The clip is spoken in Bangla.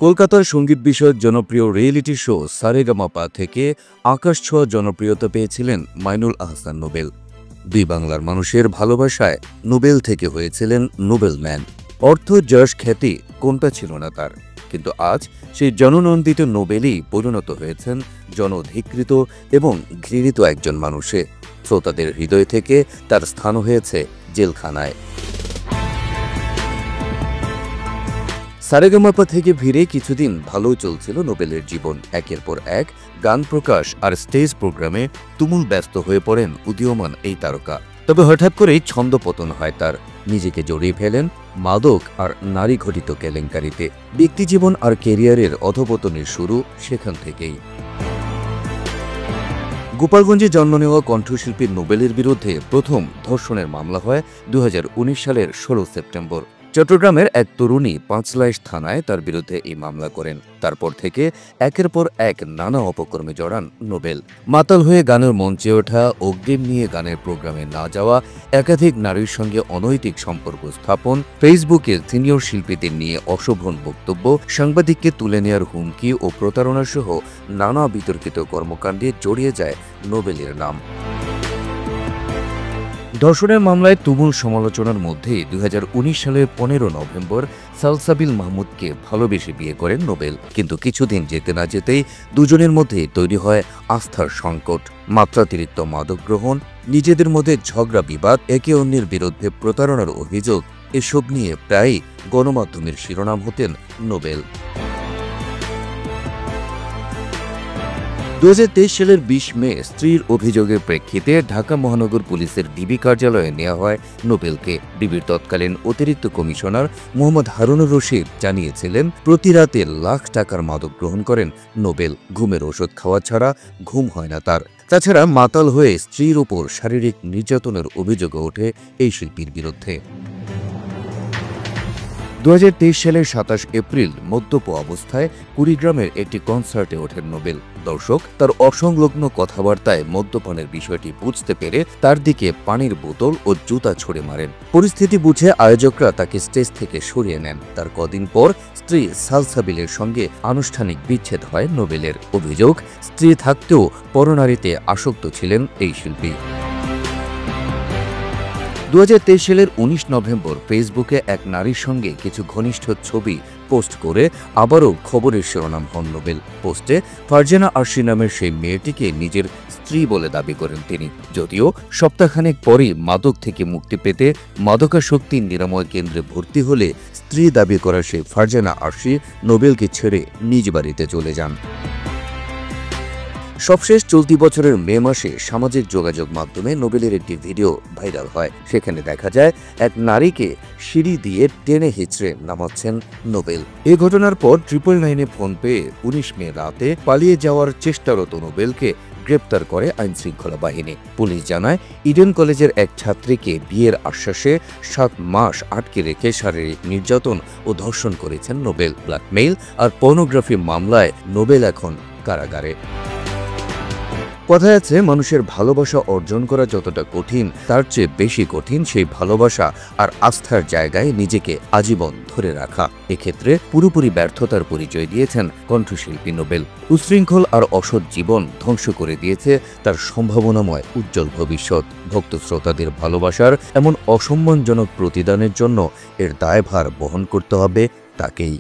কলকাতার সঙ্গীত বিষয়ক জনপ্রিয় রিয়েলিটি শো সারেগামাপা থেকে আকাশ ছোঁয়া জনপ্রিয়তা পেয়েছিলেন মাইনুল আহসান নোবেল। দুই বাংলার মানুষের ভালোবাসায় নোবেল থেকে হয়েছিলেন নোবেল ম্যান। অর্থ, যশ, খ্যাতি কোনটা ছিল না তার, কিন্তু আজ সেই জননন্দিত নোবেলই পরিণত হয়েছেন জনধিকৃত এবং ঘৃণিত একজন মানুষে। শ্রোতাদের হৃদয় থেকে তার স্থান হয়েছে জেলখানায়। সারেগামাপা থেকে ফিরে কিছুদিন ভালোই চলছিল নোবেলের জীবন। একের পর এক গান প্রকাশ আর স্টেজ প্রোগ্রামে তুমুল ব্যস্ত হয়ে পড়েন উদীয়মান এই তারকা। তবে হঠাৎ করেই ছন্দপতন হয় তার। নিজেকে জড়িয়ে ফেলেন মাদক আর নারী ঘটিত কেলেঙ্কারিতে। ব্যক্তিজীবন আর ক্যারিয়ারের অধপতনের শুরু সেখান থেকেই। গোপালগঞ্জে জন্ম নেওয়া কণ্ঠশিল্পী নোবেলের বিরুদ্ধে প্রথম ধর্ষণের মামলা হয় 2019 সালের 16 সেপ্টেম্বর। চট্টগ্রামের এক তরুণী পাঁচলাইশ থানায় তার বিরুদ্ধে এই মামলা করেন। তারপর থেকে একের পর এক নানা অপকর্মে জড়ান নোবেল। মাতাল হয়ে গানের মঞ্চে ওঠা, অগ্রিম নিয়ে গানের প্রোগ্রামে না যাওয়া, একাধিক নারীর সঙ্গে অনৈতিক সম্পর্ক স্থাপন, ফেসবুকে সিনিয়র শিল্পীদের নিয়ে অশোভন বক্তব্য, সাংবাদিককে তুলে নেওয়ার হুমকি ও প্রতারণা সহ নানা বিতর্কিত কর্মকাণ্ডে জড়িয়ে যায় নোবেলের নাম। ধর্ষণের মামলায় তুমুল সমালোচনার মধ্যে 2019 সালের 15 নভেম্বর সালসাবিল মাহমুদকে ভালোবেসে বিয়ে করেন নোবেল। কিন্তু কিছুদিন যেতে না যেতেই দুজনের মধ্যে তৈরি হয় আস্থার সংকট। মাত্রাতিরিক্ত মাদক গ্রহণ, নিজেদের মধ্যে ঝগড়া বিবাদ, একে অন্যের বিরুদ্ধে প্রতারণার অভিযোগ, এসব নিয়ে প্রায়ই গণমাধ্যমের শিরোনাম হতেন নোবেল। 2023 সালের 20 মে স্ত্রীর অভিযোগের প্রেক্ষিতে ঢাকা মহানগর পুলিশের ডিবি কার্যালয়ে নেওয়া হয় নোবেলকে। ডিবির তৎকালীন অতিরিক্ত কমিশনার মোহাম্মদ হারুনুর রশিদ জানিয়েছিলেন, প্রতি রাতে লাখ টাকার মাদক গ্রহণ করেন নোবেল। ঘুমের ওষুধ খাওয়া ছাড়া ঘুম হয় না তার। তাছাড়া মাতাল হয়ে স্ত্রীর উপর শারীরিক নির্যাতনের অভিযোগও ওঠে এই শিল্পীর বিরুদ্ধে। 2023 সালের 27 এপ্রিল মদ্যপ অবস্থায় কুড়িগ্রামের একটি কনসার্টে ওঠেন নোবেল। দর্শক তার অসংলগ্ন কথাবার্তায় মদ্যপানের বিষয়টি বুঝতে পেরে তার দিকে পানির বোতল ও জুতা ছুড়ে মারেন। পরিস্থিতি বুঝে আয়োজকরা তাকে স্টেজ থেকে সরিয়ে নেন। তার কদিন পর স্ত্রী সালসাবিলের সঙ্গে আনুষ্ঠানিক বিচ্ছেদ হয় নোবেলের। অভিযোগ, স্ত্রী থাকতেও পরনারীতে আসক্ত ছিলেন এই শিল্পী। 2023 সালের 19 নভেম্বর ফেসবুকে এক নারীর সঙ্গে কিছু ঘনিষ্ঠ ছবি পোস্ট করে আবারও খবরের শিরোনাম হন নোবেল। পোস্টে ফারজানা আরশি নামের সেই মেয়েটিকে নিজের স্ত্রী বলে দাবি করেন তিনি। যদিও সপ্তাহখানেক পরই মাদক থেকে মুক্তি পেতে মাদকাসক্তি নিরাময় কেন্দ্রে ভর্তি হলে স্ত্রী দাবি করা সেই ফারজানা আরশি নোবেলকে ছেড়ে নিজ বাড়িতে চলে যান। সবশেষ চলতি বছরের মে মাসে সামাজিক যোগাযোগ মাধ্যমে নোবেলের একটি ভিডিও ভাইরাল হয়। সেখানে দেখা যায় এক নারীকে সিঁড়ি দিয়ে টেনে হিঁচড়ে নামাচ্ছেন নোবেল। এই ঘটনার পর 999-এ ফোন পেয়ে 19 মে রাতে পালিয়ে যাওয়ার চেষ্টারত নোবেলকে গ্রেপ্তার করে আইনশৃঙ্খলা বাহিনী। পুলিশ জানায়, ইডেন কলেজের এক ছাত্রীকে বিয়ের আশ্বাসে 7 মাস আটকে রেখে শারীরিক নির্যাতন ও ধর্ষণ করেছেন নোবেল। ব্ল্যাকমেইল আর পর্নোগ্রাফি মামলায় নোবেল এখন কারাগারে। কথায় আছে, মানুষের ভালোবাসা অর্জন করা যতটা কঠিন, তার চেয়ে বেশি কঠিন সেই ভালোবাসা আর আস্থার জায়গায় নিজেকে আজীবন ধরে রাখা। এক্ষেত্রে পুরোপুরি ব্যর্থতার পরিচয় দিয়েছেন কণ্ঠশিল্পী নোবেল। উশৃঙ্খল আর অসৎ জীবন ধ্বংস করে দিয়েছে তার সম্ভাবনাময় উজ্জ্বল ভবিষ্যৎ। ভক্ত শ্রোতাদের ভালোবাসার এমন অসম্মানজনক প্রতিদানের জন্য এর দায়ভার বহন করতে হবে তাকেই।